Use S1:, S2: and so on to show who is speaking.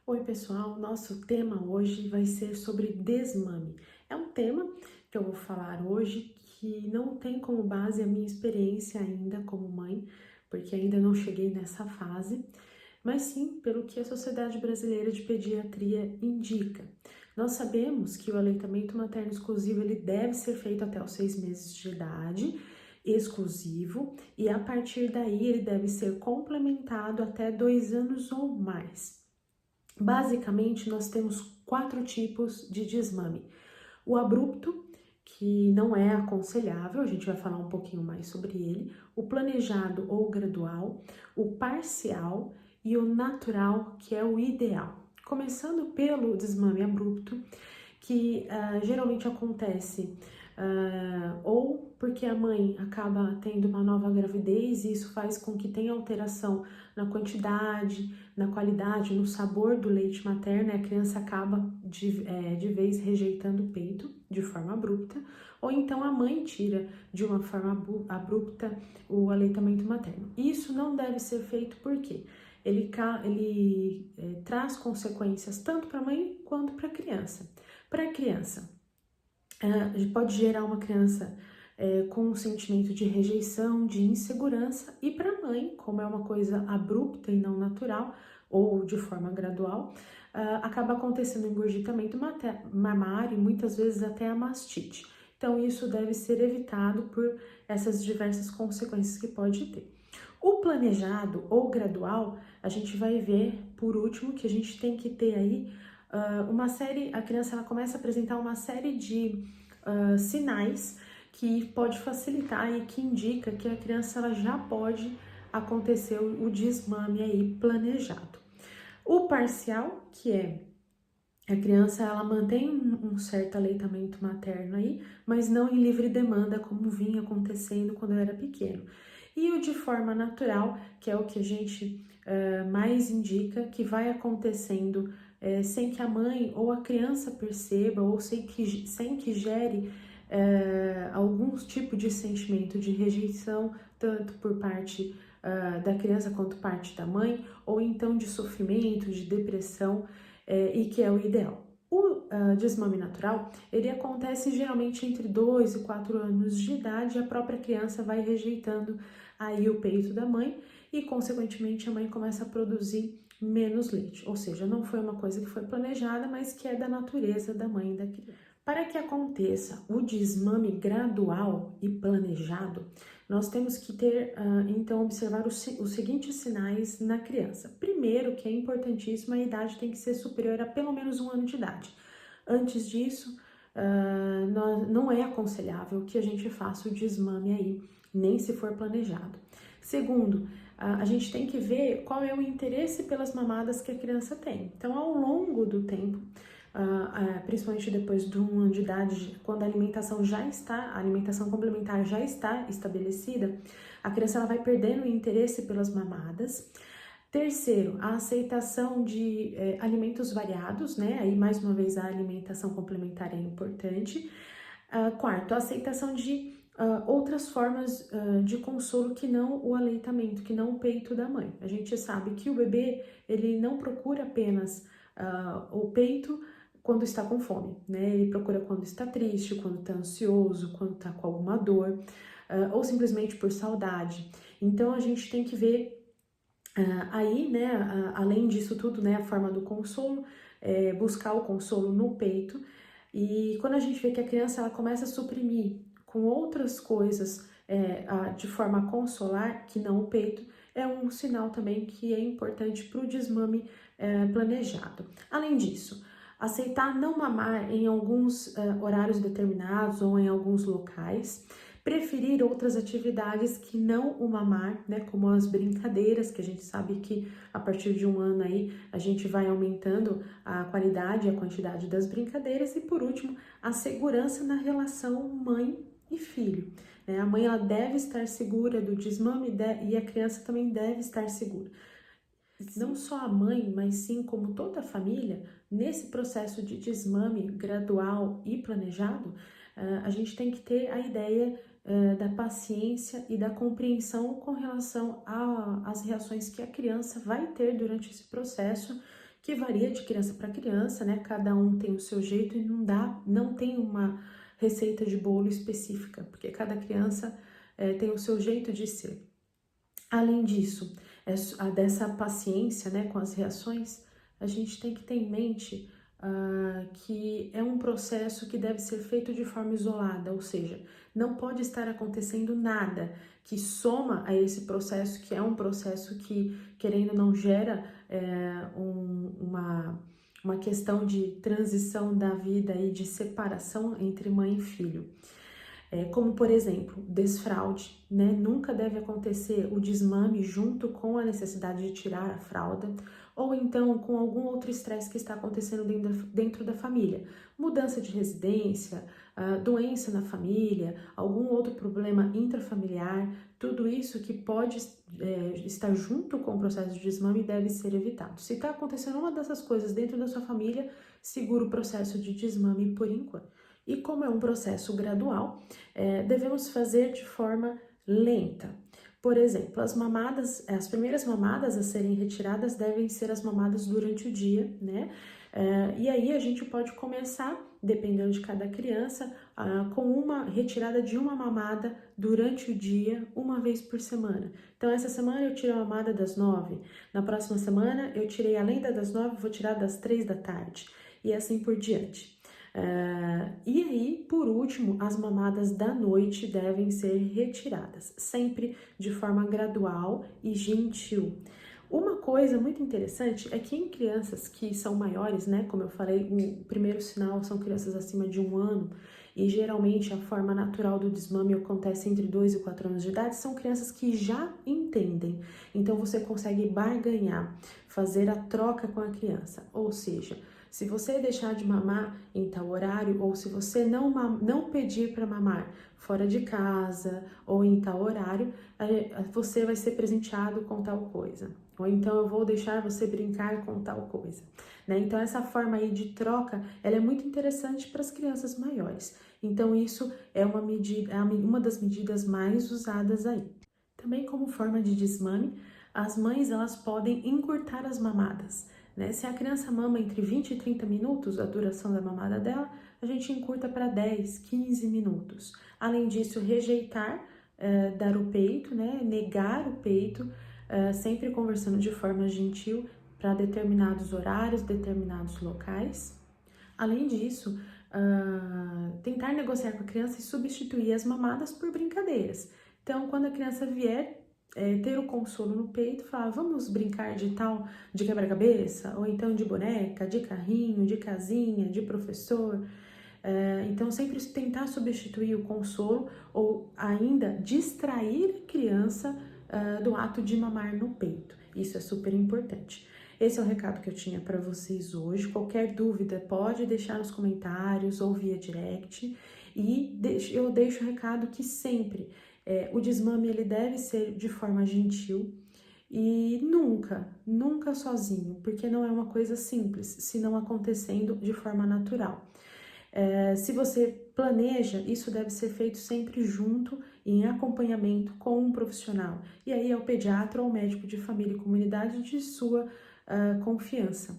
S1: Oi, pessoal. Nosso tema hoje vai ser sobre desmame. É um tema que eu vou falar hoje que não tem como base a minha experiência ainda como mãe, porque ainda não cheguei nessa fase, mas sim pelo que a Sociedade Brasileira de Pediatria indica. Nós sabemos que o aleitamento materno exclusivo ele deve ser feito até os 6 meses de idade, exclusivo, e a partir daí ele deve ser complementado até 2 anos ou mais. Basicamente, nós temos 4 tipos de desmame. O abrupto, que não é aconselhável, a gente vai falar um pouquinho mais sobre ele. O planejado ou gradual, o parcial e o natural, que é o ideal. Começando pelo desmame abrupto, que geralmente acontece ou porque a mãe acaba tendo uma nova gravidez e isso faz com que tenha alteração na quantidade, na qualidade, no sabor do leite materno, e a criança acaba de vez rejeitando o peito de forma abrupta, ou então a mãe tira de uma forma abrupta o aleitamento materno. Isso não deve ser feito porque ele traz consequências tanto para a mãe quanto para a criança. Para a criança, pode gerar uma criança com um sentimento de rejeição, de insegurança, e para a mãe, como é uma coisa abrupta e não natural, ou de forma gradual, acaba acontecendo um engurgitamento mamário e muitas vezes até a mastite. Então, isso deve ser evitado por essas diversas consequências que pode ter. O planejado ou gradual, a gente vai ver, por último, que a gente tem que ter aí uma série, a criança ela começa a apresentar uma série de sinais que pode facilitar e que indica que a criança ela já pode acontecer o desmame aí planejado. O parcial, que é a criança ela mantém um certo aleitamento materno aí, mas não em livre demanda como vinha acontecendo quando eu era pequeno. E o de forma natural, que é o que a gente mais indica, que vai acontecendo sem que a mãe ou a criança perceba ou sem que gere algum tipo de sentimento de rejeição, tanto por parte da criança quanto parte da mãe, ou então de sofrimento, de depressão, e que é o ideal. O desmame natural, ele acontece geralmente entre 2 e 4 anos de idade, e a própria criança vai rejeitando aí o peito da mãe e, consequentemente, a mãe começa a produzir menos leite, ou seja, não foi uma coisa que foi planejada, mas que é da natureza da mãe e da criança. Para que aconteça o desmame gradual e planejado, nós temos que ter, então, observar os seguintes sinais na criança. Primeiro, que é importantíssimo, a idade tem que ser superior a pelo menos 1 ano de idade. Antes disso, não é aconselhável que a gente faça o desmame aí, nem se for planejado. Segundo, a gente tem que ver qual é o interesse pelas mamadas que a criança tem. Então, ao longo do tempo, principalmente depois de 1 ano de idade, quando a alimentação complementar já está estabelecida, a criança ela vai perdendo o interesse pelas mamadas. Terceiro, a aceitação de alimentos variados, né? Aí, mais uma vez, a alimentação complementar é importante. Quarto, a aceitação de outras formas de consolo que não o aleitamento, que não o peito da mãe. A gente sabe que o bebê, ele não procura apenas o peito quando está com fome, né? Ele procura quando está triste, quando está ansioso, quando está com alguma dor, ou simplesmente por saudade. Então, a gente tem que ver aí, né, além disso tudo, né, a forma do consolo, buscar o consolo no peito. E quando a gente vê que a criança ela começa a suprimir com outras coisas de forma a consolar, que não o peito, é um sinal também que é importante para o desmame planejado. Além disso, aceitar não mamar em alguns horários determinados ou em alguns locais, preferir outras atividades que não o mamar, né, como as brincadeiras, que a gente sabe que a partir de 1 ano aí a gente vai aumentando a qualidade e a quantidade das brincadeiras, e por último, a segurança na relação mãe e filho. Né? A mãe ela deve estar segura do desmame e a criança também deve estar segura. Não só a mãe, mas sim como toda a família, nesse processo de desmame gradual e planejado, a gente tem que ter a ideia da paciência e da compreensão com relação às reações que a criança vai ter durante esse processo que varia de criança para criança, né? Cada um tem o seu jeito e não tem uma receita de bolo específica, porque cada criança tem o seu jeito de ser. Além disso, dessa paciência, né, com as reações, a gente tem que ter em mente que é um processo que deve ser feito de forma isolada, ou seja, não pode estar acontecendo nada que soma a esse processo, que é um processo que, querendo ou não, gera uma questão de transição da vida e de separação entre mãe e filho. Como, por exemplo, desfraude, né? Nunca deve acontecer o desmame junto com a necessidade de tirar a fralda, ou então com algum outro estresse que está acontecendo dentro da família. Mudança de residência, doença na família, algum outro problema intrafamiliar, tudo isso que pode estar junto com o processo de desmame deve ser evitado. Se está acontecendo uma dessas coisas dentro da sua família, segura o processo de desmame por enquanto. E como é um processo gradual, devemos fazer de forma lenta. Por exemplo, as primeiras mamadas a serem retiradas devem ser as mamadas durante o dia, né? E aí a gente pode começar, dependendo de cada criança, com uma retirada de uma mamada durante o dia, uma vez por semana. Então, essa semana eu tiro a mamada das 9, na próxima semana eu tirei além das 9, vou tirar das 3 da tarde, e assim por diante. E aí, por último, as mamadas da noite devem ser retiradas, sempre de forma gradual e gentil. Uma coisa muito interessante é que em crianças que são maiores, né, como eu falei, o primeiro sinal são crianças acima de 1 ano, e geralmente a forma natural do desmame acontece entre 2 e 4 anos de idade, são crianças que já entendem. Então você consegue barganhar, fazer a troca com a criança, ou seja, se você deixar de mamar em tal horário, ou se você não pedir para mamar fora de casa ou em tal horário, você vai ser presenteado com tal coisa. Ou então eu vou deixar você brincar com tal coisa. Né? Então essa forma aí de troca, ela é muito interessante para as crianças maiores. Então isso é uma das medidas mais usadas aí. Também como forma de desmame, as mães elas podem encurtar as mamadas. Né? Se a criança mama entre 20 e 30 minutos, a duração da mamada dela, a gente encurta para 10, 15 minutos. Além disso, rejeitar, dar o peito, né? Negar o peito, sempre conversando de forma gentil para determinados horários, determinados locais. Além disso, tentar negociar com a criança e substituir as mamadas por brincadeiras. Então, quando a criança vier ter o consolo no peito, falar, vamos brincar de quebra-cabeça, ou então de boneca, de carrinho, de casinha, de professor. Então, sempre tentar substituir o consolo ou ainda distrair a criança do ato de mamar no peito. Isso é super importante. Esse é o recado que eu tinha para vocês hoje. Qualquer dúvida pode deixar nos comentários ou via direct. E eu deixo o recado que sempre o desmame ele deve ser de forma gentil e nunca sozinho, porque não é uma coisa simples, se não acontecendo de forma natural. Se você planeja, isso deve ser feito sempre junto em acompanhamento com um profissional. E aí é o pediatra ou o médico de família e comunidade de sua confiança.